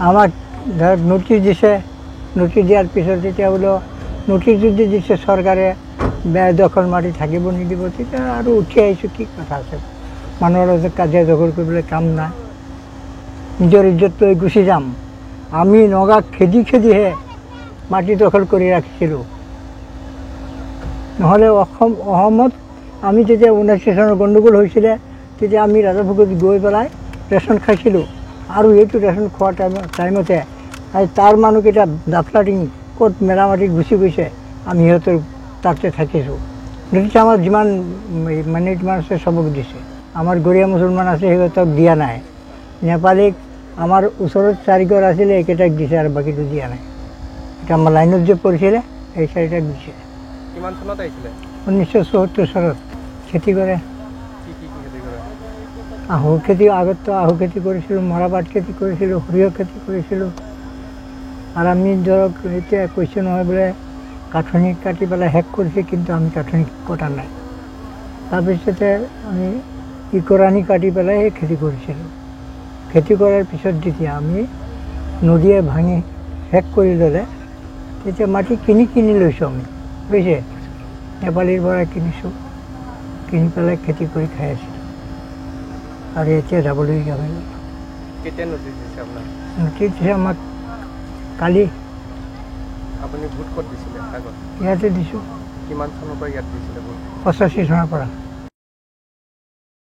আমাক ধৰক নটিচ দিছে, নটিচ দিয়াৰ পিছত তেতিয়া বোলো নটিচ যদি দিছে চৰকাৰে বেদখল মাটি থাকিব নিদিব, তেতিয়া আৰু উঠি আহিছোঁ। কি কথা আছে, মানুহৰ লগত কাজিয়া দখল কৰিবলৈ কাম নাই, নিজৰ ইজ্জত লৈ গুচি যাম। আমি নগাক খেদি খেদিহে মাটি দখল কৰি ৰাখিছিলোঁ, নহ'লে অসমত আমি যেতিয়া 19 চনৰ গণ্ডগোল হৈছিলে তেতিয়া আমি ৰাজাভোগত গৈ পেলাই ৰেচন খাইছিলোঁ। আৰু এইটো ৰেচন খোৱাৰ টাইমতে তাৰ মানুহকেইটা দাফলাটিং ক'ত মেৰামাটিত গুচি গৈছে, আমি সিহঁতৰ তাতে থাকিছোঁ। গতিকে আমাৰ যিমান মানে যিমান আছে চবক দিছে। আমাৰ গৰীয়া মুছলমান আছে সিহঁতক দিয়া নাই। নেপালীক আমাৰ ওচৰত 4 ঘৰ আছিলে, এইকেইটাক দিছে আৰু বাকীটো দিয়া নাই। এতিয়া আমাৰ লাইনত যে পৰিছিলে এই 4টাক দিছে। কিমান চনত আহিছিলে? 1974 চনত। খেতি কৰে, কি খেতি কৰে? আহু খেতি, আগততো আহু খেতি কৰিছিলোঁ, মৰাপাট খেতি কৰিছিলোঁ, সৰিয়হ খেতি কৰিছিলোঁ। আৰু আমি ধৰক এতিয়া কৈছোঁ নহয় বোলে কাঠনি কাটি পেলাই শেষ কৰিছে, কিন্তু আমি কাঠনি কটা নাই। তাৰপিছতে আমি ইকৰাণী কাটি পেলাই সেই খেতি কৰিছিলোঁ। খেতি কৰাৰ পিছত যেতিয়া আমি নদীয়ে ভাঙি শেষ কৰি ল'লে, তেতিয়া মাটি কিনি লৈছোঁ আমি, বুজিছে। নেপালীৰ পৰা কিনিছোঁ, কিনি পেলাই খেতি কৰি খাই আছিলোঁ। আৰু এতিয়া যাবলগীয়া হৈ গ'ল। কেতিয়া নটিচ দিছে আপোনাক? নটিচ দিছে আমাক কালি। আপুনি ভোট ক'ত দিছিলে আগত? ইয়াতে দিছোঁ। কিমান চনৰ পৰা ইয়াত দিছিলে ভোট? 85 চনৰ পৰা।